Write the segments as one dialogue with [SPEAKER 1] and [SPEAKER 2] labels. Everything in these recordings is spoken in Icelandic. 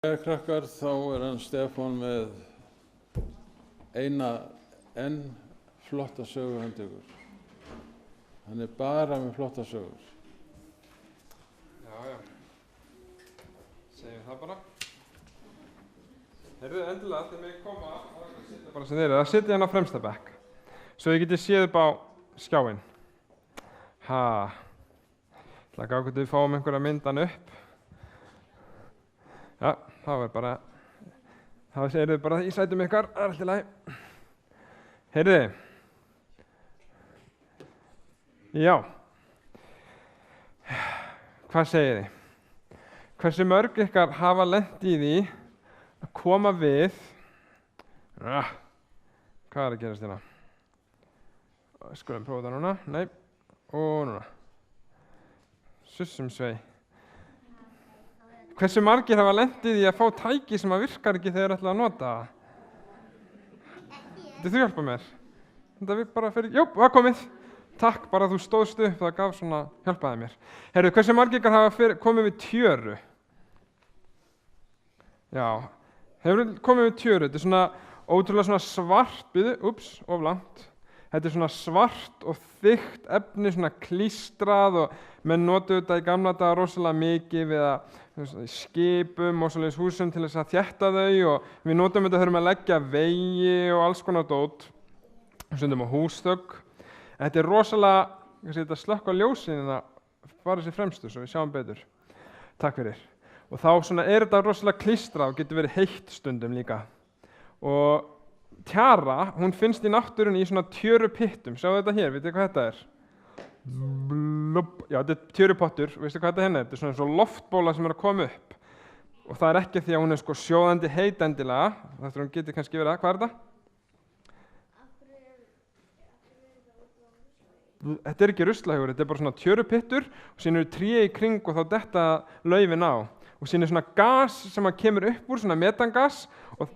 [SPEAKER 1] Krakkar, þá hann Stefán með eina enn flotta sögu handa ykkur. Hann bara með flotta sögur.
[SPEAKER 2] Já. Segjum það bara. Heyrðu endilega þegar mig koma að sitja bara sem þeir eru. Það sitja hérna á fremsta bekk. Svo ég geti séð upp á skjáinn. Það er gátt að við fáum einhverja myndan upp. Já, þá segir þið bara í sætum ykkar, það allt í lagi. Heyrðu. Já. Hvað segir þið? Hversu mörg ykkar hafa lent í því að koma við? Hvað að gerast hérna? Skulum prófa það núna. Nei. Og núna. Sussum svei. Hversu margir hafa lent í því að fá tæki sem að virkar ekki þegar þeir ætla að nota það? Þú hjálpa mér. Þetta við bara fyrir... Jú, það komið. Takk, bara þú stóðst upp, það gaf svona... Hjálpaði mér. Heyrðu, hversu margir ykkar hafa komið við tjöru? Já. Hefur komið við tjöru. Þetta er svona ótrúlega svona svart... of langt. Þetta er svona svart og þykkt efni, svona klístrað og menn notuðu þetta í gamla daga rosalega mikið við að skipum og svoleiðis húsum til þess að þétta þau og við notum þetta þegar við leggja vegi og alls konar dót, stundum á húsþögg. Þetta er rosalega, þetta slökk á ljósin en það fara sér fremstu svo við sjáum betur. Takk fyrir. Og þá svona er þetta rosalega klístrað og getur verið heitt stundum líka. Og tjara, hún finnst í náttúrunni í svona tjörupyttum. Sjáu þetta hér, veitu hvað þetta er? Já, þetta er tjörupottur. Veistu hvað þetta hérna er? Þetta er svona eins og loftbóla sem er að koma upp. Og það er ekki því að hún er sko sjóðandi heit endilega. Þetta hún getur kannski verið að. Hvað er þetta? Þetta er ekki ruslahaugur, þetta er bara svona tjörupyttur og síðan eru tré í kring og þá detta laufin á. Og síðan er svona gas sem að kemur upp úr, svona metangas og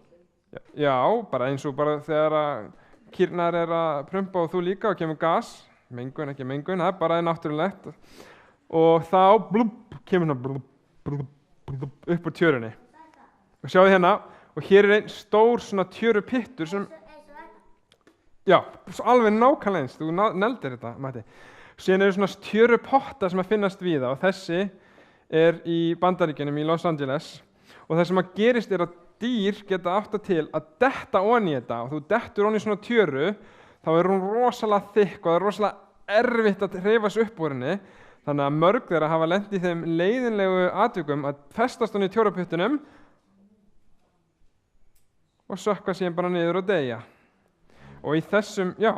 [SPEAKER 2] já, bara eins og bara þegar að kýrnar er að prumpa og þú líka og kemur gas, mengun, ekki mengun, það er bara náttúrulegt og þá kemur svona upp úr tjörunni og sjáðu hérna og hér er einn stór svona tjörupyttur sem já, alveg nákvæmlega eins, þú neldir þetta, Matti. Síðan eru svona tjörupotta sem að finnast víða og þessi er í Bandaríkjunum í Los Angeles og það sem að gerist er að dýr geta átt að til að detta onni í þetta og þú dettur onni í svona tjöru þá er hún rosalega þykk og það er rosalega erfitt að hreyfa sig upp úr henni þannig að mörg þeirra hafa lent í þeim leiðinlegu atvikum að festast onni í tjörupyttunum og sökkva síðan bara niður og deyja og í þessum, já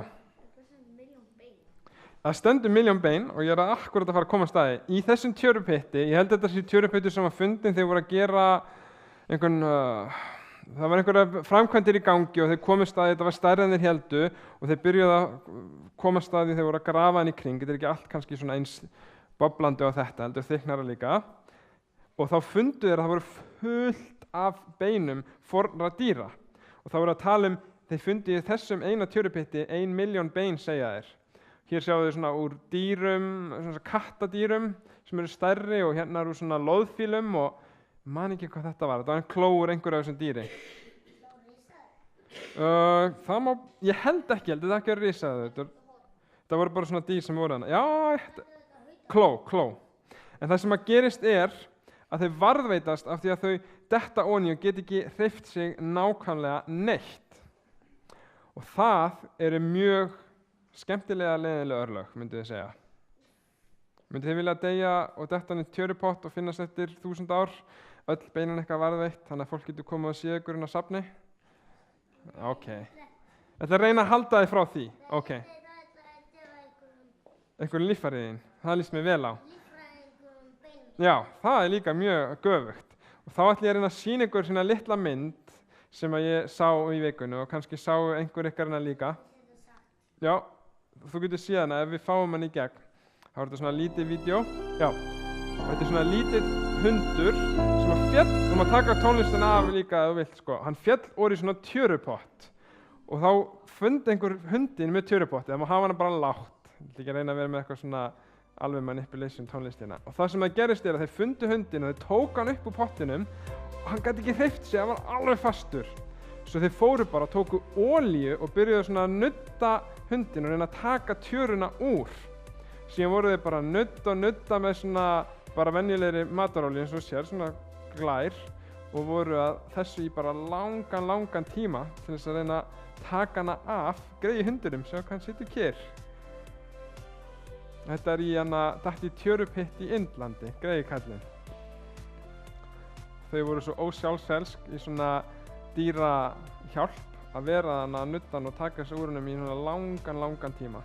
[SPEAKER 2] það stendur 1.000.000 bein og ég er akkurat að fara að koma að staði í þessum tjörupytti, ég held að þetta sé tjörupyttur sem var fundin þegar voru að gera það var einhverja framkvæmdir í gangi og þeir komist að þetta var stærri en þeir héldu og þeir byrjuðu að komast að því þeir voru að grafa hann í kring, þetta er ekki allt kannski svona eins boblandi á þetta, heldur þyknara líka og þá fundu þeir að það voru fullt af beinum fornra dýra og þá voru að tala þeir fundu í þessum eina tjörupytti 1.000.000 bein segja þeir. Hér sjáu þeir svona úr dýrum, svona kattadýrum sem eru stærri og hérna eru svona loðfílum og man ekki hvað þetta var en klóur einhverju af þessum dýri. Það má, ég held ekki að vera risaður. Það voru bara svona dýr sem voru hana. Já, kló. En það sem að gerist er að þau varðveitast af því að þau detta onni og get ekki hreyft sig nákvæmlega neitt. Og það eru mjög skemmtilega leiðinlega örlög, myndi þið segja. Myndi þið vilja deyja og detta hann í tjörupott og finnast eftir 1000 ár? Öll beinin eitthvað varðveitt, þannig að fólk getur komið og séð ykkur inn á safni? Ok. Þetta er að reyna að halda þið frá því? Ok. Einhverjum líffæriðin, það líst mér vel á. Já, það er líka mjög göfugt. Og þá ætlum ég að reyna að sýna ykkur svona litla mynd sem að ég sá í vikunni og kannski sá einhver ykkar hérna líka. Já, þú getur séð hana ef við fáum hann í gegn. Það var þetta svona lítið vídeo. Já, og þetta er svona lítið hundur sem að féll, þú maður taka tónlistina af líka ef þú vilt sko. Hann féll orðið svona tjörupott og þá fundi einhver hundin með tjörupotti, það má hafa hana bara lágt. Ég ætla ekki að reyna að vera með eitthvað svona alveg manipulation tónlistina. Og það sem það gerist er að þeir fundu hundin og þeir tók hann upp úr pottinum hann gæti ekki hreyft sig, hann var alveg fastur. Svo þeir fóru bara, tóku olíu og byrjuðu svona að nudda hundinn og reyna að taka tjöruna úr. Síðan voru þeir bara að nudda með svona bara venjulegri matarolíu eins og sér, svona glær, og voru að þessu í bara langan tíma til þess að reyna að taka hana af, greiði hundinum, sjá hvað hann situr kyrr. Þetta í datt í tjörupitt í Indlandi, greiði kallinn. Þau voru svo ósjálfselsk í svona dýra hjálp að vera þarna að nudda hann og taka þessu úr honum í svona langan tíma.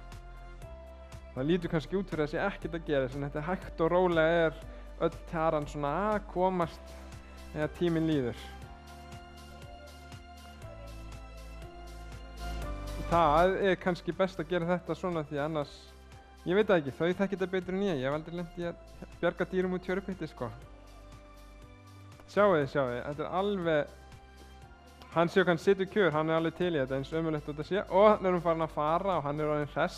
[SPEAKER 2] Það lítur kannski út fyrir að sé ekkert að gera, en þetta hægt og rólega öll tjaran svona að komast þegar tíminn líður. Það kannski best að gera þetta svona því annars, ég veit það ekki, þau þekkja þetta betur en ég hef aldrei lent í að bjarga dýrum úr tjörupitti sko. Sjáu þið, þetta alveg, hann séu hann situr kjör, hann alveg til í þetta eins ömurlegt út að sé, og hann hún farin að fara og hann orðinn hress.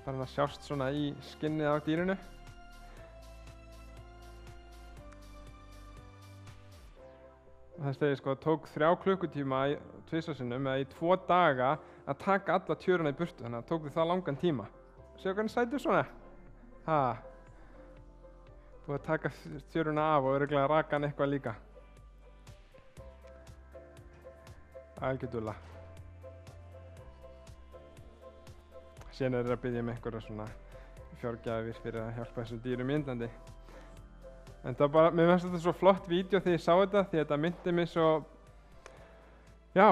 [SPEAKER 2] Farin að sjást svona í skinnið á dýrinu. Það stegið sko, tók 3 klukkutíma tvisvar sinnum eða í 2 daga að taka alla tjöruna í burtu, þannig að tók það langan tíma. Séu hvernig sætur svona? Búið að taka tjöruna af og örugglega raka hann eitthvað líka. Algjördulla. Síðan þeir að biðja einhverja svona fjárgjafir fyrir að hjálpa þessum dýrum í Indlandi. En það bara, mér finnst þetta svo flott vídeo þegar ég sá þetta, því þetta myndi mig svo, já,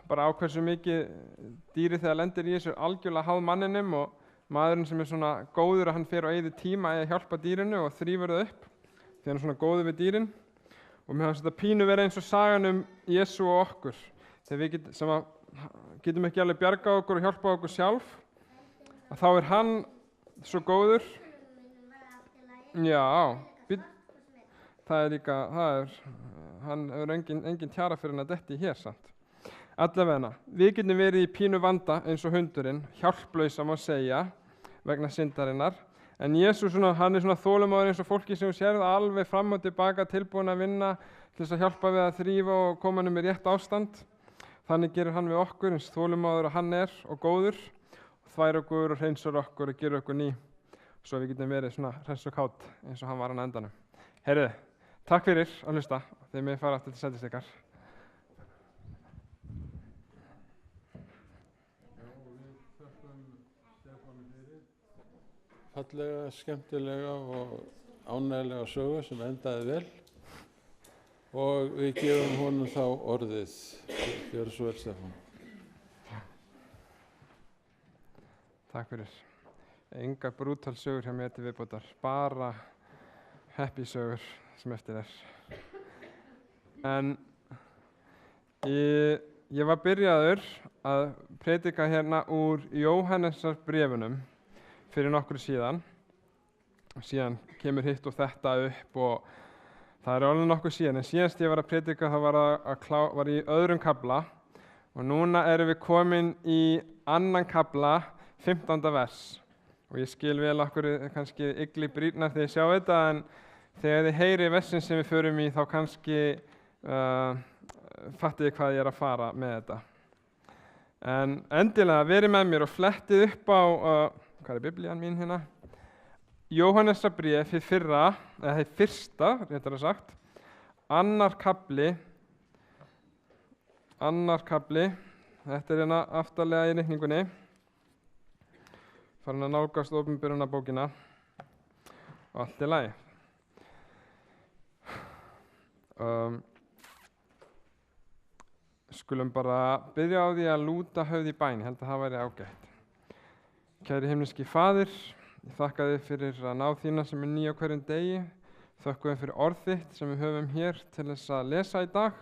[SPEAKER 2] bara á hversu mikið dýri þegar lendir í þessu algjörlega háð manninum og maðurinn sem svona góður að hann fer og eyðir tíma í að hjálpa dýrinu og þrífur það upp því hann svona góður við dýrin. Og mér finnst þetta pínu vera eins og sagan Jesú og okkur, þegar við getum ekki alveg bjargað okkur og hjálpað okkur sjálf, að þá hann svo góður. Já, það líka, hann hefur engin tjara fyrir hann að detti hér samt. Allavega, við getum verið í pínu vanda eins og hundurinn, hjálplaus má segja, vegna syndarinnar. En Jesú hann svona þolinmóður eins og fólki sem sérð alveg fram og tilbaka tilbúin að vinna til þess að hjálpa við að þrífa og koma hann í rétt ástand. Þannig gerir hann við okkur eins þolinmóður og hann og góður, og þvær okkur og hreinsar okkur og gerir okkur ný, svo við getum verið svona hress og kátt eins og hann var hann á endanum. Heyrðu, takk fyrir að hlusta, þegar mig fara aftur til sætis ykkar.
[SPEAKER 1] Fallega, skemmtilega og ánægjulega sögu sem endaði vel og við gefum honum þá orðið. Gjörðu svo vel, Stefán.
[SPEAKER 2] Takk fyrir. Engar brútal sögur hjá mér til viðbótar, bara happy sögur sem eftir En ég var byrjaður að predika hérna úr Jóhannesar bréfunum fyrir nokkru síðan. Síðan kemur hitt og þetta upp og það alveg nokkuð síðan. En síðast ég var að predika þá var í öðrum kafla og núna erum við komin í annan kafla, 15. vers. Og ég skil vel okkur kannski ygli brýrnar þegar ég sjá þetta, en þegar þið heyri versin sem við förum í þá kannski fattið ég hvað ég að fara með þetta. En endilega verið með mér og flettið upp á hvað biblían mín hérna? Jóhannesarbréf hið fyrsta, réttar að sagt, annar kafli, þetta hérna aftarlega í reikningunni, farin að nálgast opinberunarbókina og allt í lagi. Skulum bara byrja á því að lúta höfði í bæn, ég held að það væri ágætt. Kæri himneski Faðir, ég þakka þér fyrir að ná þína sem ný á hverjum degi. Þakka þér fyrir orð þitt sem við höfum hér til þess að lesa í dag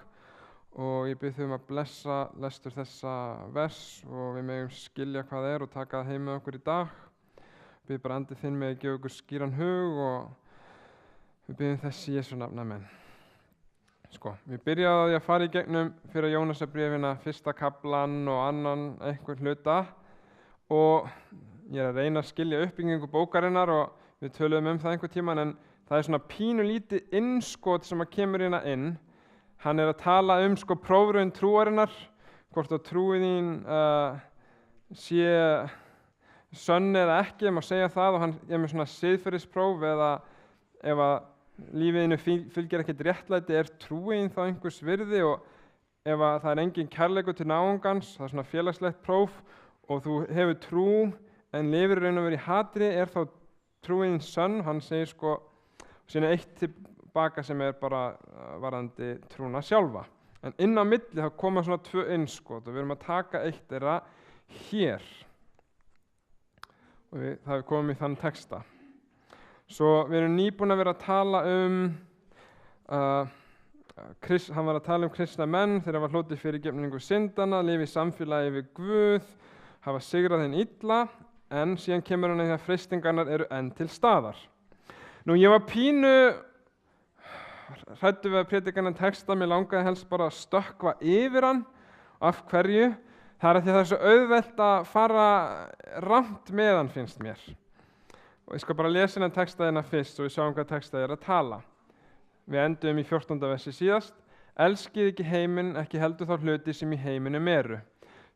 [SPEAKER 2] og ég bið þig að blessa lestur þessa vers og við megum skilja hvað það og taka það heim með okkur í dag. Bið bara andið þinn með að gefa okkur skýran hug og við biðum þess í Jesú nafni, amen. Við byrjaði á því að fara í gegnum fyrir Jónasarbréfina, fyrsta kaflan og annan einhver hluta og ég að reyna að skilja uppbyggingu bókarinnar og við töluðum það einhver tíman, en það er svona pínulítið innskot sem kemur hérna inn. Hann er að tala sko prófraun trúarinnar, hvort að trúin þín sé sönn eða ekki, má segja það, og hann er með svona siðferðispróf eða ef að lífiðinu fylgir ekkert réttlæti, er trúin þá einhvers virði, og ef að það er engin kærleikur til náungans, það er svona félagslegt próf og þú hefur trú en lifir raun og verið í hatri, er þá trúin sönn? Hann segir sko, síðan eitt tilbaka sem er bara varðandi trúna sjálfa. En inn á milli þá koma svona 2 innskot og við erum að taka eitt þeirra hér. Og það er komið í þann texta. Svo við erum nýbúin að vera að tala hann var að tala kristna menn þegar var hlotið fyrirgefningu syndana, lifi í samfélagi við Guð, hafa sigrað hinn illa, en síðan kemur hann að því að freistingarnar eru enn til staðar. Nú ég var pínu hræddur við að predika þennan texta, mér langaði helst bara að stökkva yfir hann. Af hverju? Það er að því að það er svo auðvelt að fara rangt með hann, finnst mér. Og ég skal bara lesa þennan texta hérna fyrst og við sjáum hvað texta er að tala. Við endum í 14. versi síðast. Elskið ekki heiminn, ekki heldur þá hluti sem í heiminum eru.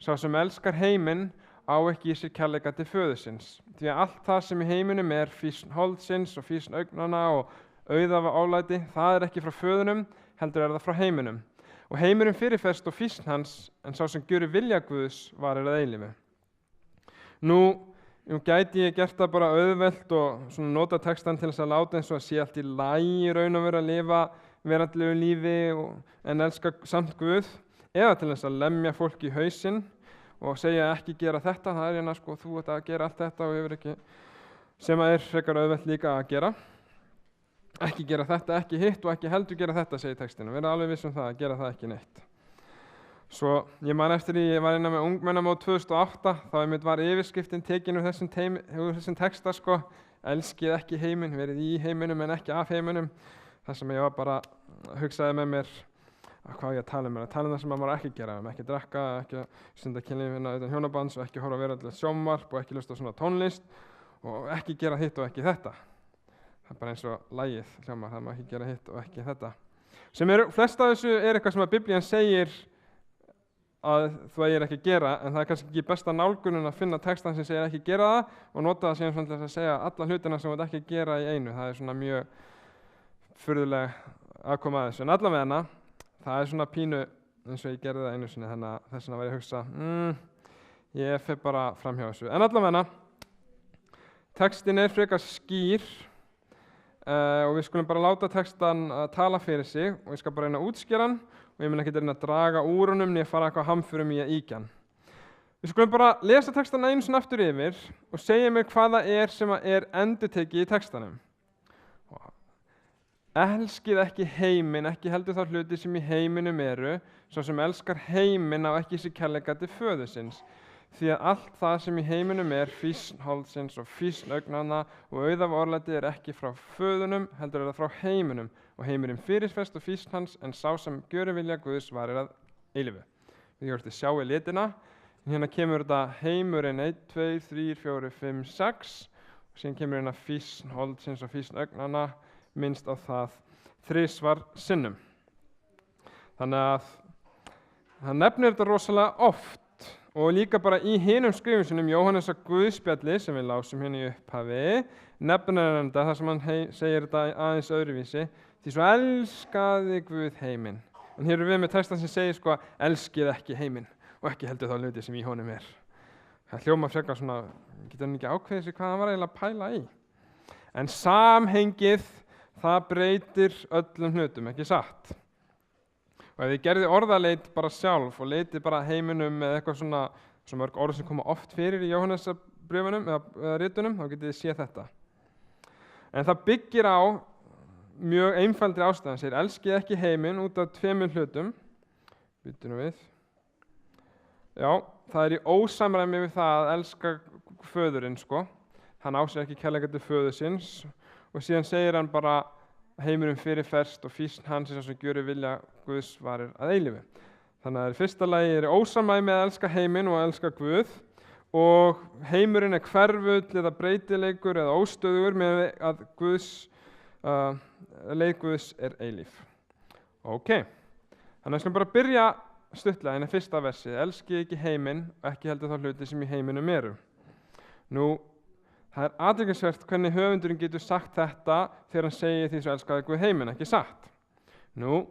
[SPEAKER 2] Sá sem elskar heiminn á ekki í sér kærleika til föðursins. Því að allt það sem í heiminum er, fýsn holdsins og fýsn augnanna og auðafa álæti, það er ekki frá föðunum, heldur er það frá heiminum. Og heimurinn fyrirferst og fýsn hans, en sá sem gjörir vilja Guðs varir að eilífu. Nú gæti ég gert það bara auðvelt og svona nota textan til þess að láta eins og að sé allt í lagi raun og vera að lifa veraldlegu lífi en elska samt Guð, eða til þess að lemja fólk í hausinn og segja ekki gera þetta, það er hérna sko þú ert að gera allt þetta og hefur ekki, sem að er frekar auðvelt líka að gera. Ekki gera þetta, ekki hitt og ekki heldur gera þetta, segir textinu. Verða alveg viss það, að gera það ekki neitt. Svo ég man eftir því, ég var innan með ungmennamót 2008, þá var yfirskriftin tekin úr þessum texta sko, elskið ekki heiminn, verið í heiminum en ekki af heiminum. Það sem ég var bara hugsaði með mér, hvað ég að tala um það sem maður ekki gera, ekki drekka, ekki stunda kynlífina utan hjónabands og ekki horfa veraldlegt sjónvarp og ekki hlusta á svona tónlist og ekki gera hitt og ekki þetta. Það er bara eins og lagið hljómar, það má ekki gera hitt og ekki þetta. Sem flest af þessu er eitthvað sem að Biblían segir að þú eigir ekki gera, en það er kannski ekki besta nálgunin að finna textan sem segir ekki gera það og nota það síðan svona til að segja alla hlutina sem þú ert ekki gera í einu. Það er svona mjög furðuleg aðkoma að þessu. En allavega það er svona pínu eins og ég gerði það einu sinni, þannig að þess vegna var ég að hugsa, ég fer bara fram hjá þessu. En allavega textin er frekar skýr og við skulum bara láta textan tala fyrir sig og ég skal bara reyna að útskýra hann og ég mun ekki reyna að draga úr honum niður fara eitthvað hamförum í að ýkja hann. Við skulum bara lesa textan einu sinni aftur yfir og segja mér hvað það er sem er endurtekið í textanum. Elskið ekki heiminn, ekki heldur þá hluti sem í heiminum eru, svo sem elskar heiminn á ekki sér kærleika til föðursins. Því að allt það sem í heiminum er, fýsn holdsins og fýsn augnanna og auðaf orðlæti er ekki frá föðunum, heldur er það frá heiminum. Og heimurinn fyrirferst og fýsn hans, en sá sem gjörir vilja Guðs varir að eilífu. Við höfum sjá í litina, en hérna kemur þetta heimurinn 1, 2, 3, 4, 5, 6 og síðan kemur hérna fýsn holdsins og fýsn augnanna, minnst á það 3 sinnum. Þannig að hann nefnir þetta rosalega oft og líka bara í hinum skrifunum Jóhannesar Guðspjalli sem við lásum hérna í upphafi, nefnir hann þetta þar sem hann segir þetta aðeins öðruvísi, því svo elskaði Guð heiminn. En hér erum við með textan sem segir sko elskið ekki heiminn og ekki heldur þá hluti sem í honum er. Það hljómar frekar svona, getur hann ekki ákveðið sig hvað hann var eiginlega að pæla í. En samhengið, það breytir öllum hlutum, ekki satt. Og ef ég gerði orðaleit bara sjálf og leiti bara heiminum með eitthvað svona mörg orð sem koma oft fyrir í Jóhannesarbréfunum eða ritunum, þá getið þið séð þetta. En það byggir á mjög einfaldri ástæðan, segir elskið ekki heiminn út af 2 hlutum. Býtum við. Já, það er í ósamræmi við það að elska föðurinn sko. Hann á sér ekki kærleika til föðursins og síðan segir hann bara heimurinn fyrirferst og fýsn hans sem gjörir vilja Guðs varir að eilífu. Þannig að í fyrsta lagi er ósamræmi að elska heiminn og að elska Guð og heimurinn er hverfull eða breytileikur eða óstöðugur með að Guðs leið Guðs eilíf. Ok, þannig að við skulum bara byrja stuttlega inn í fyrsta versið. Elskið ekki heiminn og ekki heldur þá hluti sem í heiminum eru. Nú, það athyglisvert hvernig höfundurinn getur sagt þetta þegar hann segir því svo elskaði Guð heiminn, ekki satt. Nú,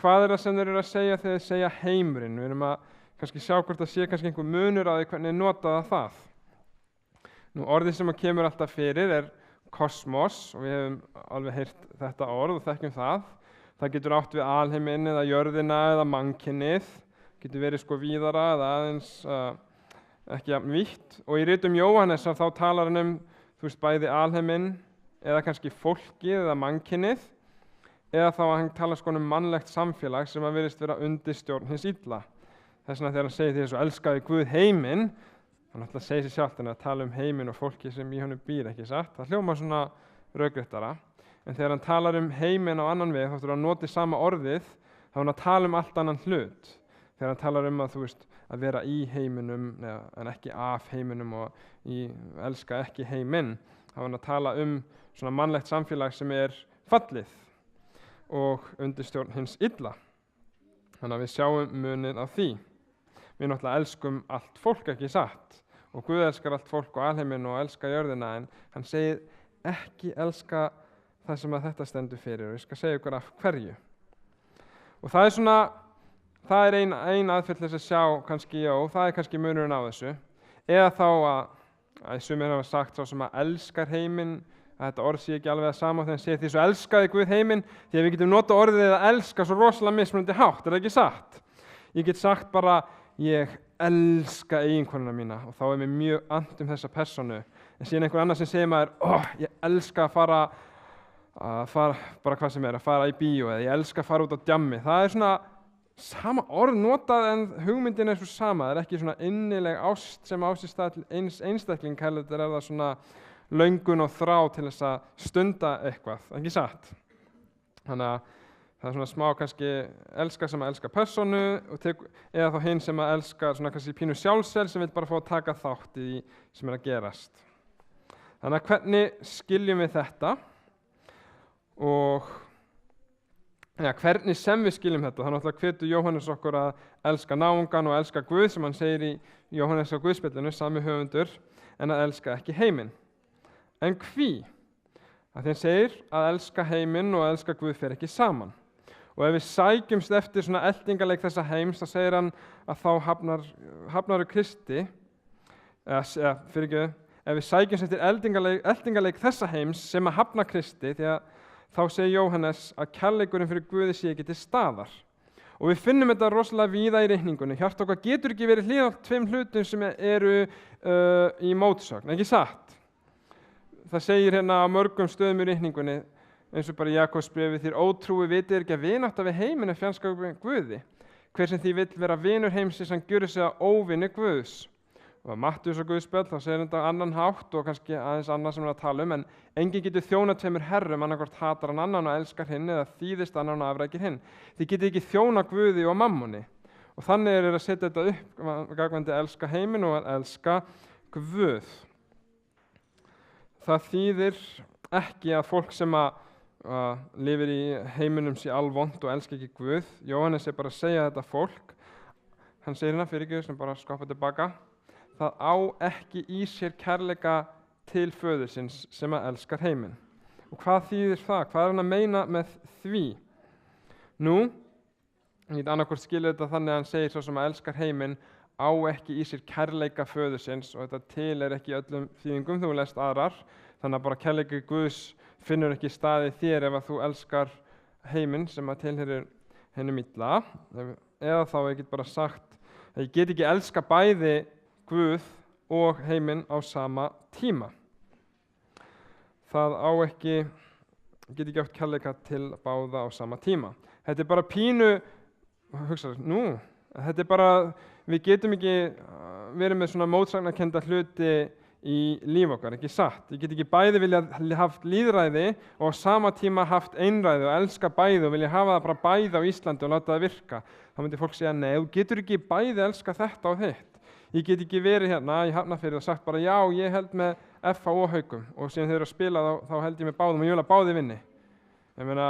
[SPEAKER 2] hvað það sem þeir eru að segja þegar þeir segja heimurinn? Við erum að kannski sjá hvort það sé kannski einhver munur á því hvernig notaða það. Nú, orðið sem kemur alltaf fyrir er kosmos og við hefum alveg heyrt þetta orð og þekkjum það. Það getur átt við alheiminn eða jörðina eða mannkynið, getur verið sko víðara eða aðeins ekki jafn vítt. Og í ritum Jóhannesar þá talar hann bæði alheiminn eða kannski fólkið eða mannkynið, eða þá að hann talar sko mannlegt samfélag sem að virðist vera undir stjórn hins illa. Þess vegna þegar hann segir því svo elskaði Guð heiminn, hann ætla að segja sér sjálft en að tala heiminn og fólki sem í honum býr, ekki satt. Það hljómar svona rökréttara. En þegar hann talar heiminn á annan veg, þá þurfa að noti sama orðið, þá hann að tala allt annan hlut. Þegar hann talar að vera í heiminum, en ekki af heiminum og elska ekki heiminn, þá hann að tala svona mannlegt samfélag sem er fallið og undir stjórn hins illa. Þannig að við sjáum munið á því. Við náttúrulega elskum allt fólk, ekki satt. Og Guð elskar allt fólk og alheiminn og elskar jörðina, en hann segir ekki elska það sem að þetta stendur fyrir og ég skal segja ykkur af hverju. Og það er ein aðferð til þess að sjá kannski, það er kannski munurinn á þessu. Eða þá að sumir hafa sagt svo sem að elskar heiminn, að þetta orð sé ekki alveg að sama þegar hann segir því svo elskaði Guð heiminn, því að við getum notað orðið að elska svo rosalega mismunandi hátt, er það ekki satt? Ég get sagt bara, ég elska eiginkonuna mína og þá er mér mjög and þessa persónu. En síðan einhver annar sem segir maður, ég elska að fara bara hvað sem er, að fara í bíó eða ég elska að fara út á djammi. Það er svona sama orð notað en hugmyndin er svo sama. Það er ekki svona innileg ást sem á sér stað til einstakling, heldur er það svona löngun og þrá til þess að stunda eitthvað, ekki satt? Þannig að það er svona smá kannski elska sem að elska persónu eða þá hinn sem að elska svona kannski pínu sjálfsel sem vil bara fá að taka þátt í sem er að gerast. Þannig að hvernig skiljum við þetta? Og hvernig sem við skiljum þetta, þá náttúrulega hvetur Jóhannes okkur að elska náungan og elska Guð sem hann segir í Jóhannes á Guðspjallinu, sami höfundur, en að elska ekki heiminn. En hví? Að því hann segir að elska heiminn og elska Guð fer ekki saman. Og ef við sækjumst eftir svona eltingaleik þessa heims, þá segir hann að þá hafnaru Kristi, ef við sækjumst eftir eltingaleik þessa heims sem að hafna Kristi, því að þá segir Jóhannes að kærleikurinn fyrir Guði sé ekki til staðar. Og við finnum þetta rosalega víða í reikningunni. Hjarta okkar getur ekki verið hlið á tveim hlutum sem eru í mótsögn, ekki satt? Það segir hérna á mörgum stöðum í reikningunni, eins og bara í Jakobsbréfi, þér ótrúi vitið ekki að vinátta við heiminn er fjandskap við Guði. Hver sem því vill vera vinur heimsins, hann gjörir sig að óvinni Guðs. Og Mattheus og Guðspjall, þá segir þetta annan hátt og kannski aðeins annað sem við að tala en enginn getur þjónað tveimur herrum, annarkvort hatar hann annan og elskar hinn eða þýðist annan og afrækir hinn. Þið getið ekki þjónað Guði og mammoni. Og þannig er að setja þetta upp gangvandi að elska heiminn og að elska Guð. Það þýðir ekki að fólk sem lifir í heiminum sé alvont og elskar ekki Guð. Jóhannes er bara að segja þetta fólk. Hann segir hérna fyrir Guð sem bara skoppa tilbaka. Það á ekki í sér kærleika til föðursins sem að elskar heiminn. Og hvað þýðir það? Hvað er hann að meina með því? Nú, ég get annarkvort skilja þetta þannig að hann segir svo sem að elskar heiminn á ekki í sér kærleika föðursins og þetta til er ekki í öllum þýðingum, þú lest aðrar. Þannig að bara kærleika Guðs finnur ekki staði þér ef að þú elskar heiminn sem að tilheyrir hennum illa. Eða þá ég get bara sagt að ég get ekki elska bæði Guð og heiminn á sama tíma. Það get ekki átt kærleika til báða á sama tíma. Þetta er bara pínu, þetta er bara, við getum ekki verið með svona mótsagnarkennda hluti í líf okkar, ekki satt. Ég get ekki bæði viljað haft lýðræði og á sama tíma haft einræði og elska bæði og vilja hafa það bara bæði á Íslandi og láta það virka. Þá myndi fólk segja, nei, þú getur ekki bæði elska þetta og þitt. Ég get ekki verið hérna í Hafnarfirði og sagt bara já, ég held með FH og Haukum og síðan þeir eru að spila þá held ég með báðum og ég vil að báði vinni. Ég meina,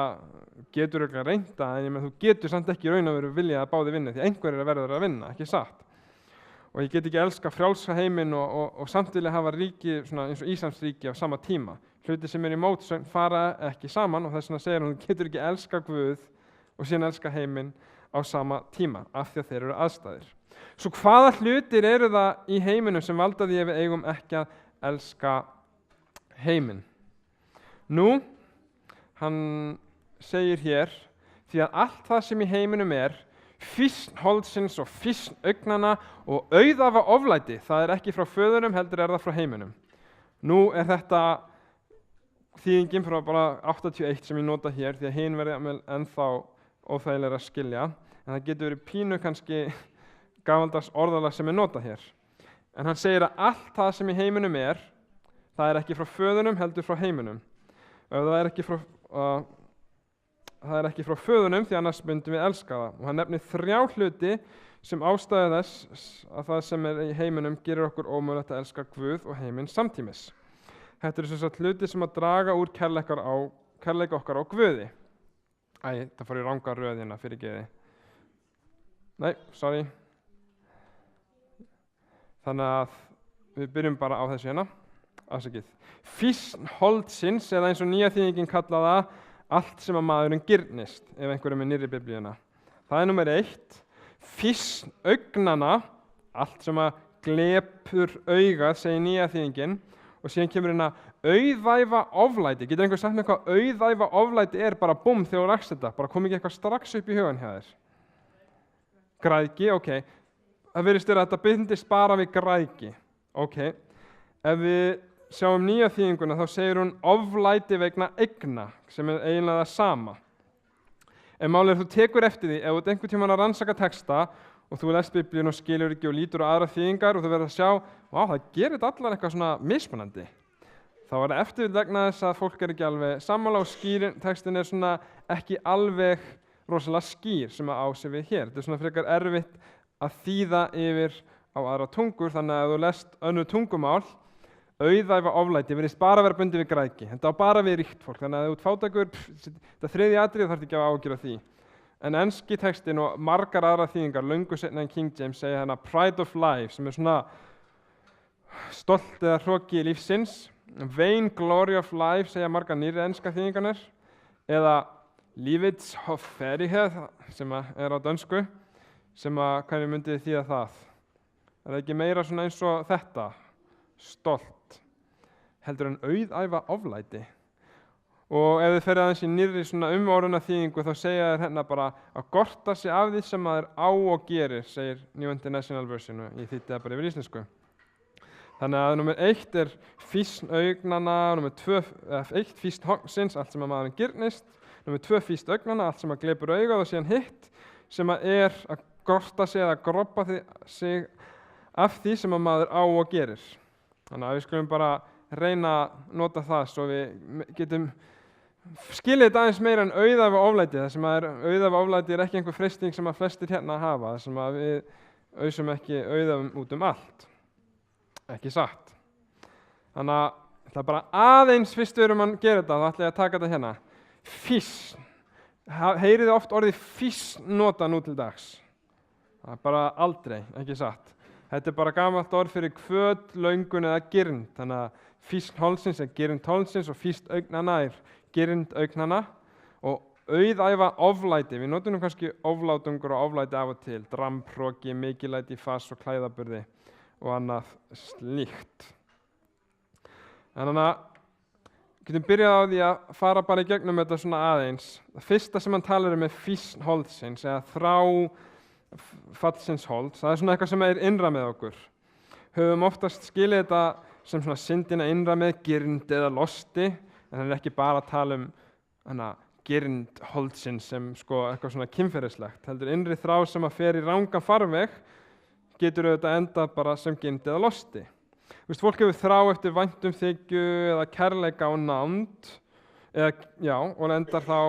[SPEAKER 2] getur ekki að reynda, en ég meina, þú getur samt ekki raun að vera vilja að báði vinni, því einhver að verður að vinna, ekki satt. Og ég get ekki elska frjálsa heiminn og samt vilja hafa ríki, svona eins og Íslandsríki á sama tíma. Hluti sem í mótsögn fara ekki saman og þess vegna segir hún, þú getur ekki elska Guð og síðan elska heiminn á sama tíma, af því að þeir eru aðstæðir. Svo hvaða hlutir eru það í heiminum sem valda því að við eigum ekki að elska heiminn? Nú, hann segir hér, því að allt það sem í heiminum fýsn holdsins og fýsn augnanna og auðafa oflæti, það ekki frá föðunum, heldur það frá heiminum. Nú þetta þýðingin frá bara 81 sem ég nota hér, því að hinn verði ennþá óþægilega að skilja, en það getur verið pínu kannski gamaldags orðalag sem nota hér. En hann segir að allt það sem í heiminum það ekki frá föðunum, heldur frá heiminum. Og það ekki frá föðunum, því annars myndum við elska það. Og hann nefnir 3 hluti sem ástæðu þess að það sem í heiminum gerir okkur ómögulegt að elska Guð og heiminn samtímis. Þetta eru sem sagt hluti sem að draga úr kærleika okkar á Guði. Það fór í ranga röðina, fyrirgeði. Nei, sorry. Þannig að við byrjum bara á þessu hérna. Afsakið. Fýsn holdsins, eða eins og nýja þýðingin kalla það, allt sem að maðurinn girnist, ef einhverjum nýrri biblíuna. Það númer 1. Fýsn augnanna, allt sem að glepur augað, segir nýja þýðingin, og síðan kemur hérna auðæfa oflæti. Getur einhver sagt mér hvað auðæfa oflæti bara búm þegar þú rakst þetta? Bara kom ekki eitthvað strax upp í hugan hjá þér? Græðgi, ok. Það virðist vera að þetta bindist bara við græðgi. Ok. Ef við sjáum nýja þýðinguna þá segir hún oflæti vegna eigna, sem eiginlega það sama. En málið þú tekur eftir því, ef þú einhvern tímann að rannsaka texta og þú lest biblíun og skilur ekki og lítur á aðra þýðingar og þú verður að sjá, það gerir þetta allar eitthvað svona mismunandi. Þá það eftir vegna þess að fólk ekki alveg sammála og textin svona ekki alveg rosalega skýr sem að á sig við hér. Þetta svona frekar erfitt að þýða yfir á aðra tungur, þannig að ef þú lest önnur tungumál, auðæfa oflæti virðist bara vera bundið við græðgi. Þetta á bara við ríkt fólk, þannig að ef þú ert fátækur, þetta 3. atriði þarf ekki að ágjöra því. En enski textin og margar aðra þýðingar, löngu seinna en King James, segja hérna pride of life, sem svona stolt eða hroki lífsins. Vain glory of life, segja margar nýrri enska þýðingarnir. Eða lífets hofferighet, sem á dönsku, sem hvernig myndið þýða það? Það ekki meira svona eins og þetta, stolt, heldur en auðæfa oflæti. Og ef þið ferið aðeins í nýrri svona umorðuna þýðingu þá segja þér hérna bara að gorta sig af því sem maður á og gerir, segir New International Version og ég þýddi það bara yfir íslensku. Þannig að númer 1 fýsn augnanna, númer 2 fýsn holdsins, allt sem að maðurinn girnist, númer 2 fýsn augnanna, allt sem að glepur augað og síðan hitt sem að að gorta sig eða groppa sig af því sem að maður á og gerir. Þannig að við skulum bara reyna að nota það svo við getum skilja þetta aðeins meira en auðæfa oflæti. Það sem auðæfa oflæti ekki einhver freisting sem að flestir hérna hafa, það sem að við ausum ekki auðæfum út allt. Ekki satt. Þannig að það er bara aðeins fyrst við erum að gera þetta, þá ætla ég að taka þetta hérna. Fýsn. Heyrið þið oft orðið fýsn nota nú til dags? Það er bara aldrei, ekki satt. Þetta er bara gamalt orð fyrir kvöt, löngun eða girnd. Þannig að fýsn holdsins girnd holdsins og fýsn augnanna girnd augnanna og auðæfa oflæti. Við notum nú kannski oflátungur og oflæti af og til, dramb, hroki, mikillæti, fass og klæðaburði og annað slíkt. Þannig að getum byrjað á því að fara bara í gegnum þetta svona aðeins. Það fyrsta sem hann talar með fýsn holdsins eða þrá fallsins holds, það svona eitthvað sem innra með okkur. Höfum oftast skilið þetta sem svona syndina innra með girnd eða losti, en það ekki bara að tala girnd holdsins sem eitthvað svona kynferðislegt. Heldur innri þrá sem að fer í rangan farveg getur auðvitað endað bara sem girnd eða losti. Fólk hefur þrá eftir væntumþykju eða kærleika og nánd og endar þá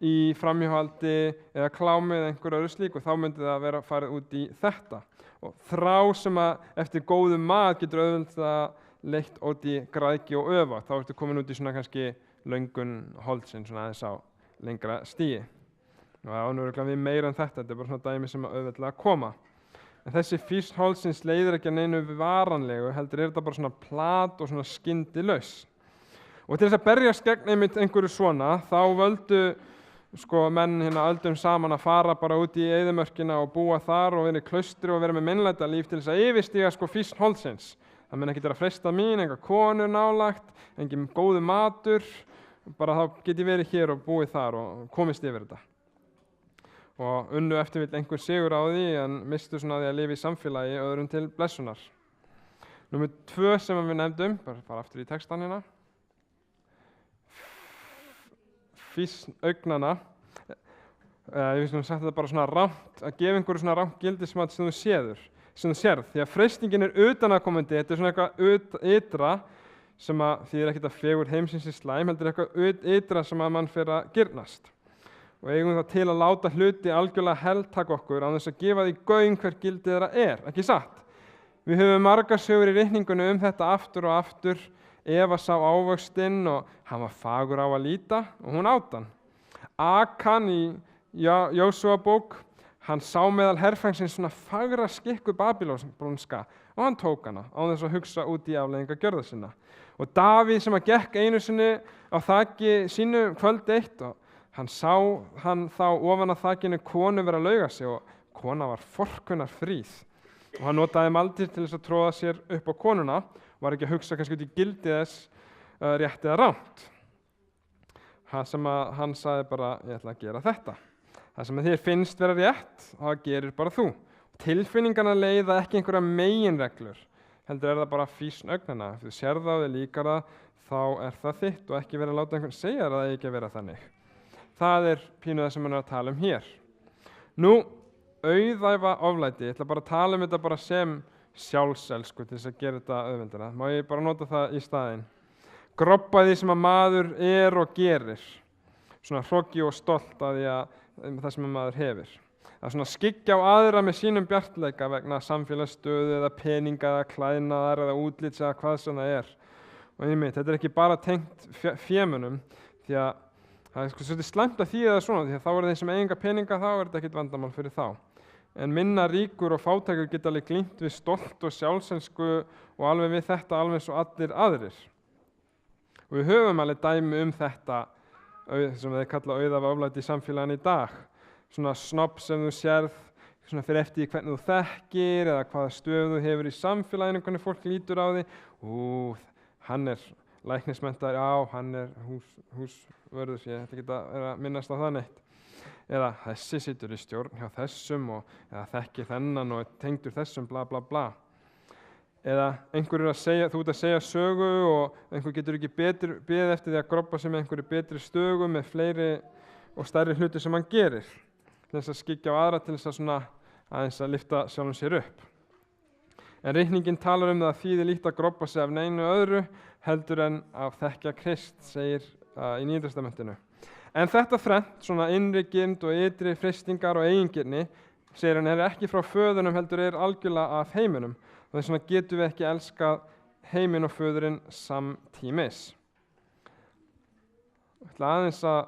[SPEAKER 2] í framhjáhaldi eða klámi eða einhver öðru slík og þá myndi það vera farið út í þetta. Og þrá sem að eftir góðum mat getur auðvitað leitt út í græðgi og öfugt. Þá ertu komin út í svona kannski löngun holdsinn, svona aðeins á lengra stigi. Og það er örugglega við meira en þetta er bara svona dæmi sem auðveldlega koma. En þessi fýsn holdsins leiðir ekki að neinu varanlegu, heldur þetta bara svona plat og svona skyndilaus. Og til þess að berjast gegn einhverju svona, þá völdu menn öldum saman að fara bara út í eyðimörkina og búa þar og vera í klaustri og vera með meinlæta líf til þess að yfirstíga fýsn holdsins. Það mun ekki vera að freista mín, enga konur nálagt, engin góðu matur, bara þá get ég verið hér og búið þar og komist yfir þetta. Og unnu eftir vill einhver sigur á því en mistu svona því að lifa í samfélagi öðrum til blessunar. Númer 2 sem við nefndum, bara fara aftur í textan hérna. Fýsn augnanna, ég finnst sagt þetta bara svona rangt, að gefa einhverju svona rangt gildismat sem þú sérð, því að freistingin utanaðkomandi, þetta svona eitthvað ytra sem að því ekkert að fegur heimsins í slæm, heldur eitthvað ytra sem að mann fer að girnast. Og eigum það til að láta hluti algjörlega heltaka okkur án þess að gefa því gaum hver gildi þeirra ekki satt? Við höfum margar sögur í reikningunni þetta aftur og aftur. Eva sá ávöxtinn og hann var fagur á að líta og hún át hann. Akan í Jósúa bók, hann sá meðal herfengsins svona fagra skikku babýlonska og hann tók hana án þess að hugsa út í afleiðingar gjörða sinna. Og Davíð sem að gekk einu sinni á þaki sínu kvöld eitt og hann sá hann þá ofan á þakinu konu vera að lauga sig og kona var forkunnar fríð. Og hann notaði máltíð til þess að tróða sér upp á konuna, var ekki að hugsa kannski út í gildi þess rétt eða rangt. Það sem að hann sagði bara, ég ætla að gera þetta. Það sem að þér finnst vera rétt, það gerir bara þú. Tilfinningarna leiða ekki einhverja meginreglur, heldur það bara fýsn augnanna. Ef þú sérð það og þið líkar það, þá er það þitt og ekki verið að láta einhvern segja það eigi ekki að vera þannig. Það pínu það sem hann að tala hér. Nú, auðæfa oflæti, ég ætla bara að tala þetta bara sem sjálfselsku til þess að gera þetta auðveldara. Má ég bara nota það í staðinn. Groppa því sem að maður og gerir. Svona hroggi og stolt af því að það sem að maður hefur. Það svona skyggja á aðra með sínum bjartleika vegna samfélagsstöðu eða peninga eða klæðnaðar eða útlits eða hvað svona Og þetta ekki bara tengt fémunum því að það svolítið slæmt að þýða það svona því að þá þeir sem eiga peninga þá þetta ekkert vandamál fyrir þá. En minna ríkur og fátækur geta alveg glímt við stolt og sjálfselsku og alveg við þetta alveg eins og allir aðrir. Og við höfum alveg dæmi þetta sem þeir kalla auðæfa oflæti í samfélaginu í dag. Svona snobb sem þú sérð, svona fyrir eftir hvernig þú þekkir eða hvaða stöðu þú hefur í samfélaginu, hvernig fólk lítur á því. Hann læknismenntaður, já, hann húsvörður, ég ætla ekki að minnast á það neitt. Eða þessi situr í stjórn hjá þessum eða þekkir þennan og tengdur þessum bla bla bla. Eða einhver þú ert að segja sögu og einhver getur ekki beðið eftir því að groppa sig með einhverju betri stögu með fleiri og stærri hluti sem hann gerir. Til þess að skyggja á aðra til þess að svona aðeins að lyfta sjálfum sér upp. En reikningin talar það að þýðir líkt að groppa sig af neinu öðru heldur en að þekkja Krist, segir í Nýja testamentinu. En þetta þrennt, svona innri girnd og ytri freistingar og eigingirni, segir hann ekki frá föðunum heldur algjörlega af heiminum. Og þess vegna getum við ekki elskað heiminn og föðurinn samtímis. Ég ætla aðeins að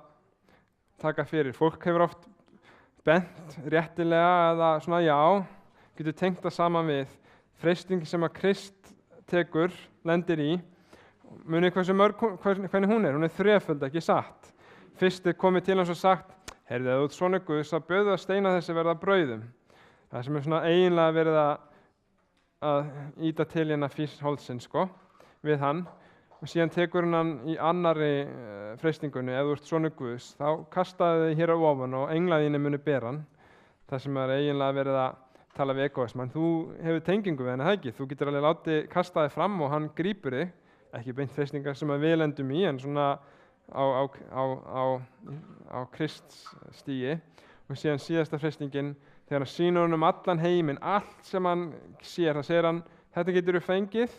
[SPEAKER 2] taka fyrir. Fólk hefur oft bent réttilega eða svona getur tengt það saman við freisting sem að Krist tekur, lendir í. Munið hvernig hún er þreföld, ekki satt. Fyrst komið til hans og sagt, heyrðu þú ert sonur Guðs, þá bauð að steina þessi verða brauðum. Það sem svona eiginlega verið að ýta til hérna fýsn holdsins við hann. Og síðan tekur hann í annarri freistingunni, ef þú ert sonur Guðs, þá kastaði þið hér á ofan og englaðinni muni bera hann. Það sem eiginlega verið að tala við egoismann. Þú hefur tengingu við hann, eða ekki? Þú getur alveg látið kasta þig fram og hann grípur þig. Ekki beint freistingar sem við lendum í, en svona á Krists stigi. Og síðan síðasta freistingin, þegar hann sýnir honum allan heiminn, allt sem hann sér, það segir hann, þetta getur þú fengið,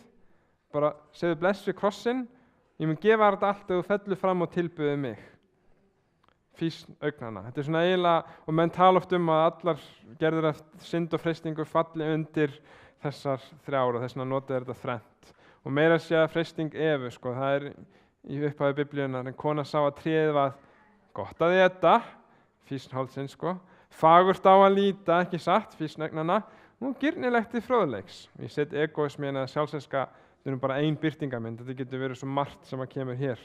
[SPEAKER 2] bara segðu bless við krossinn, ég mun gefa þetta allt ef þú fellur fram og tilbuðið mig. Fýsn augnanna. Þetta svona eiginlega, og menn tala oft að allar gerðir af synd og freistingu falli undir þessar þrjár og þess vegna nota þetta þrennt. Og meira sé að freisting Evu, það í upphafi Biblíunnar, en kona sá að tréð var gott að éta, fýsnholdsins sko, fagurt á að líta, ekki satt, fýsnögnana, og girnilegt til fróðleiks. Ég set egoismin eða sjálfselska, þetta er bara ein birtingarmynd, þetta getur verið svo margt sem að kemur hér.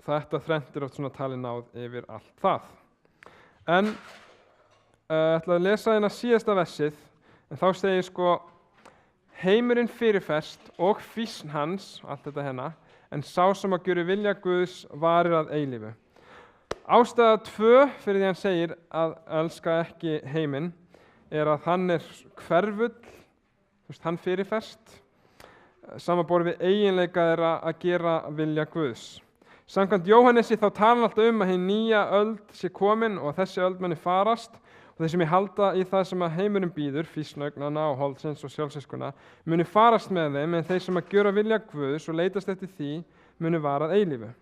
[SPEAKER 2] Þetta þrennt oft svona talið náð yfir allt það. En ætla að lesa hérna síðasta versið, en þá segir sko, heimurinn fyrirfest og fýsn hans, allt þetta hérna, en sá sem að gjöra vilja Guðs varir að eilífu. Ástæða 2 fyrir því hann segir að elska ekki heiminn að hann hverfull, hann fyrirfest, samanborið við eiginleika þeirra að gera vilja Guðs. Samkvæmt Jóhannesi þá talar alltaf að hin nýja öld sé komin og þessi öld muni farast og þeir sem halda í það sem að heimurinn býður, fýsnögnana og holdsins og sjálfsískuna, muni farast með þeim, en þeir sem að gjöra vilja Guðs og leitast eftir því muni varað eilífu.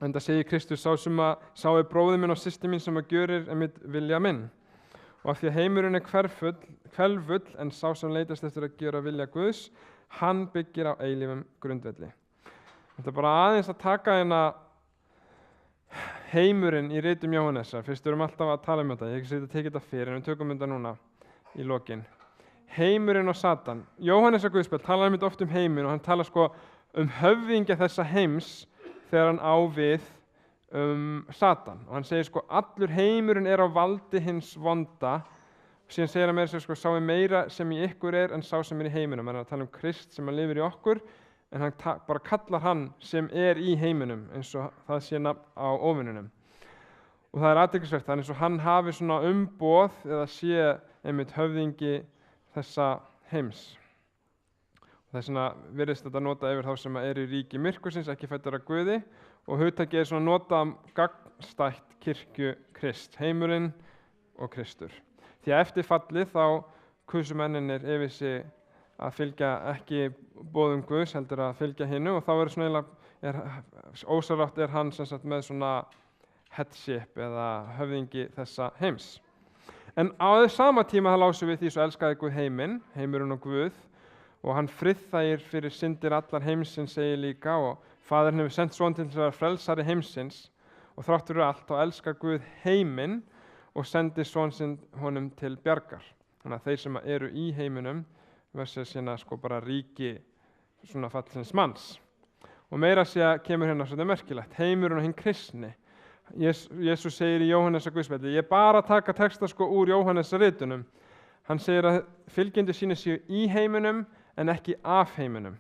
[SPEAKER 2] Enda segir Kristus, sá bróðir minn og systir mín sem að gjörir einmitt vilja minn. Og af því að heimurinn hverfull, en sá sem leitast eftir að gjöra vilja Guðs, hann byggir á eilífum grundvelli. Þetta er bara aðeins að taka hérna heimurinn í ritum Jóhannesar, fyrst við erum alltaf að tala þetta, ég ekki tekið þetta fyrir, en við tökum þetta núna í lokin. Heimurinn og Satan. Jóhannesar Guðspjall talar einmitt oft heiminn og hann talar sko höfðingja þessa heims þegar hann á við Satan. Og hann segir sko allur heimurinn á valdi hins vonda, og síðan segir hann meira sko, sá meira sem í ykkur en sá sem í heiminum. Hann er að tala Krist sem lifir í okkur, en hann bara kallar hann sem í heiminum, eins og það sé nafn á óvinnunum. Og það er athyglisvert, það er eins og hann hafi svona umboð eða sé einmitt höfðingi þessa heims. Og þess vegna virðist þetta nota yfir þá sem í ríki myrkursins, ekki fæddir af Guði, og hugtakið svona notað gagnstætt kirkju Krist, heimurinn og Kristur. Því að eftir fallið þá kusu mennirnir yfir sig að fylgja ekki boðum Guðs, heldur að fylgja hinu, og þá svona ósjálfrátt hann sem sagt með svona headship eða höfðingi þessa heims. En á sama tíma þá lásum við því svo elskaði Guð heiminn, heimurinn og Guð, og hann friðþægir fyrir syndir allar heimsins segir líka, og Faðirinn hefur sendt son til að vera frelsari heimsins, og þrátt fyrir allt þá elskar Guð heiminn og sendir son sinn honum til bjargar. Þannig að þeir sem eru í heiminum versus hérna sko bara ríki svona fallsins manns. Og meira segja kemur hérna svolítið merkilegt, heimurinn og hinn kristni. Jesús segir í Jóhannesar Guðspjalli, ég bara taka texta sko úr Jóhannesar ritunum. Hann segir að fylgjendur sínir séu í heiminum en ekki af heiminum.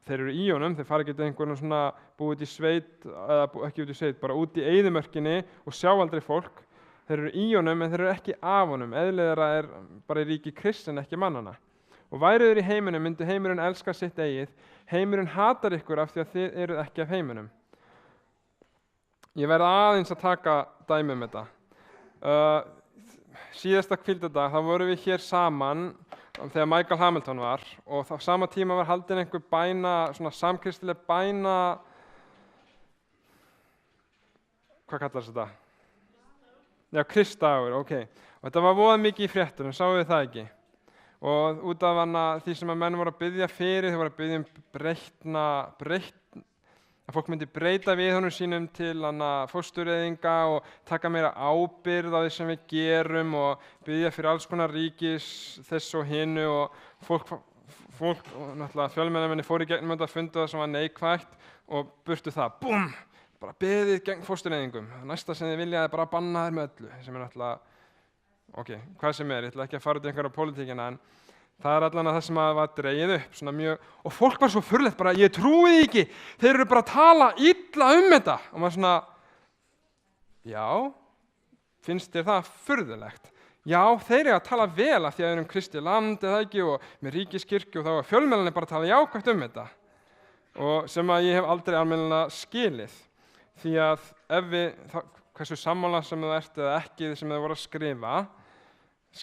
[SPEAKER 2] Þeir eru í honum, þeir fara ekki til einhvern svona búið í sveit, eða ekki út í sveit, bara út í eyðimörkinni og sjá aldrei fólk. Þeir eru í honum en þeir eru ekki af honum. Eðli þeirra bara í ríki Krists en ekki mannanna. Og væru þeir í heiminum, myndi heimurinn elska sitt eigið. Heimurinn hatar ykkur af því að þið eruð ekki af heiminum. Ég verð aðeins að taka dæmi þetta. Síðasta hvíldardag, þá vorum við hér saman þegar Michael Hamilton var, og á sama tíma var haldin einhver bæna, svona samkristileg bæna, hvað kallar þetta? Já, Kristdagur, ok. Og þetta var voða mikið í fréttunum, sáu við það ekki? Og út af því sem að menn voru að biðja fyrir, þeir voru að biðja að fólk myndi breyta viðhorfum sínum til fóstureyðinga og taka meira ábyrgð á því sem við gerum og biðja fyrir alls konar ríkis þess og hinu, og fólk og náttúrulega fjölmiðlamenn fóru í gegnum þetta, fundu það sem var neikvætt og burtu það, búm, bara biðið gegn fóstureyðingum. Næsta sem þið vilja bara banna þær með öllu, sem náttúrulega, ok, hvað sem ég ætla ekki að fara út í einhverja pólitíkina, en það allan að það sem var dregið upp, svona mjög, og fólk var svo furðulegt bara, ég trúi því ekki, þeir eru bara að tala illa þetta, og maður svona, já, finnst þér það furðulegt? Já, þeir eru að tala vel af því að við erum kristið land eða ekki, og með ríkiskirkju, og þá var fjölmiðlarnir bara að tala jákvætt þetta, og sem að ég hef aldrei almennilega skilið, því að hversu sammála sem þú ert eða ekki sem þau voru að skrifa,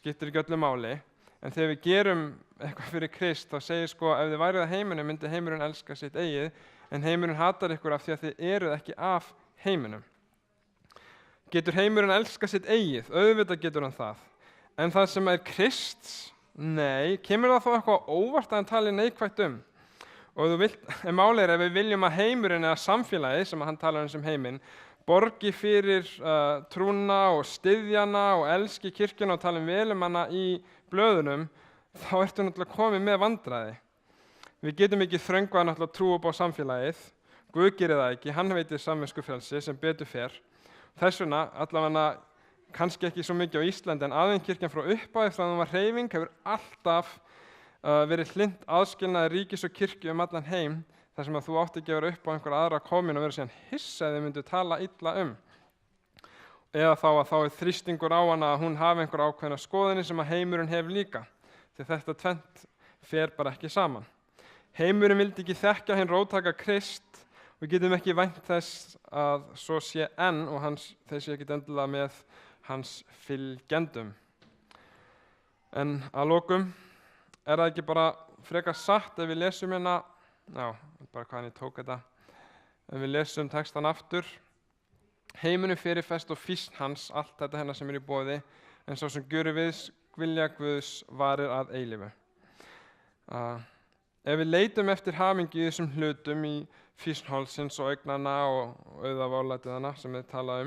[SPEAKER 2] skiptir ekki öllu máli. En þegar við gerum eitthvað fyrir Krist, þá segir sko, ef þið værið að heiminum, myndi heimurinn elska sitt eigið, en heimurinn hatar ykkur af því að þið eruð ekki af heiminum. Getur heimurinn elska sitt eigið? Auðvitað getur hann það. En það sem Krists, nei, kemur það þá eitthvað óvart að hann tali neikvætt En málið ef við viljum að heimurinn eða samfélagið, sem hann talar sem heiminn, borgi fyrir trúna og styðjana og elski kirkjuna og tala vel hana í blöðunum, þá ertu náttúrulega komið með vandræði. Við getum ekki þröngvað náttúrulega trú upp á samfélagið. Guð gerir það ekki, hann veitir samviskufrelsi sem betur fer. Þess vegna, allavega kannski ekki svo mikið á Íslandi, en aðventskirkjan frá upphafi frá hún var hreyfing hefur alltaf verið hlynnt aðskilnaði ríkis og kirkju allan heim, þar sem að þú átt ekki að vera upp á einhver aðra komin og vera síðan hissa ef þið myndu tala illa eða þá þrýstingur á hana að hún hafi einhver ákveðna skoðanir sem að heimurinn hefur líka, því þetta tvennt fer bara ekki saman. Heimurinn vildi ekki þekkja hinn róttæka Krist, við getum ekki vænt þess að svo sé enn og þeir sé ekki endilega með hans fylgjendum. En að lokum það ekki bara frekar satt ef við lesum bara hvaðan ég tók þetta, ef við lesum textan aftur: heiminu fyrirfest og fýsn hans, allt þetta sem í boði, en sá sem gjörur vilja Guðs varir að eilífu. Ef við leitum eftir hamingju í þessum hlutum í fýsn hálsins og augnanna og auðaválætiðana sem við tala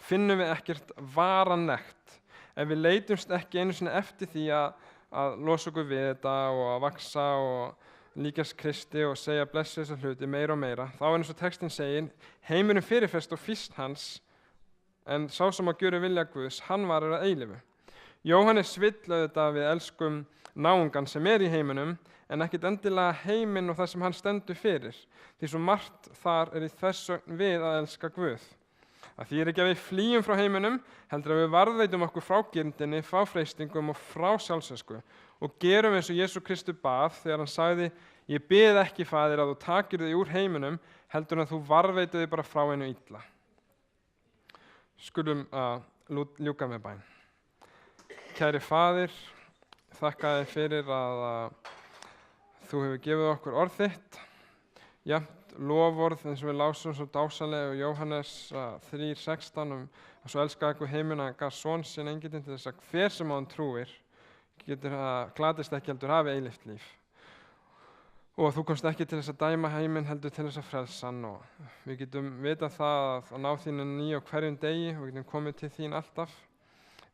[SPEAKER 2] finnum við ekkert varanlegt. Ef við leitumst ekki einu sinni eftir því að losa okkur við þetta og að vaksa og líkast Kristi og segja blessu þessa hluti meira og meira, þá eins og textin segir, heimurinn fyrirfest og fýsn hans, en sá sem að gjöra vilja Guðs, hann varir að eilífu. Jóhannes vill auðvitað við elskum náungan sem í heiminum, en ekkert endilega heiminn og það sem hann stendur fyrir, því svo margt þar í þess vegna við að elska Guð. Það þýðir ekki að við flýjum frá heiminum, heldur að við varðveitum okkur frá girndinni, frá freistingum og frá sjálfsösku og gerum eins og Jesú Kristur bað þegar hann sagði: ég bið ekki, Faðir, að þú takir þig úr heiminum, heldur að þú varðveitir þig bara frá einu illa. Skulum ljúka með bæn. Kæri Faðir, þakka þér fyrir að þú hefur gefið okkur orð þitt, jafnt loforð eins og við lásum svo dásamlega og Jóhannes 3:16 og svo elskaði Guð heiminn að hann gaf son sinn engilinn til þess að hver sem á hann trúir glatist ekki heldur hafi eilíft líf. Og þú komst ekki til þess að dæma heiminn heldur til þess að frelsa hann, og við getum vitað það að ná þínu ný á hverjum degi og við getum komið til þín alltaf.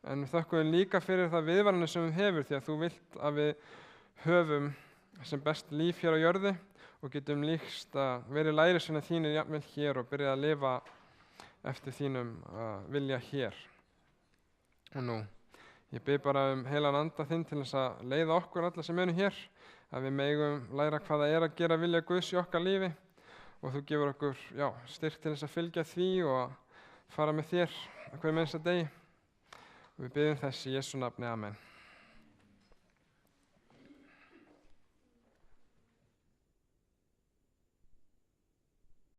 [SPEAKER 2] En við þökkum líka fyrir það viðvaranir sem við hefur, því að þú vilt að við höfum sem best líf hér á jörði og getum líkst að verið lærisveinar þínir jafnvel hér og byrja að lifa eftir þínum vilja hér. Og nú, ég bið bara heilan anda þinn til þess að leiða okkur alla sem erum hér, að við megum læra hvað það að gera vilja Guðs í okkar lífi, og þú gefur okkur styrk til þess að fylgja því og fara með þér hverjum einasta degi. Og við biðjum þess í Jesú nafni, amen.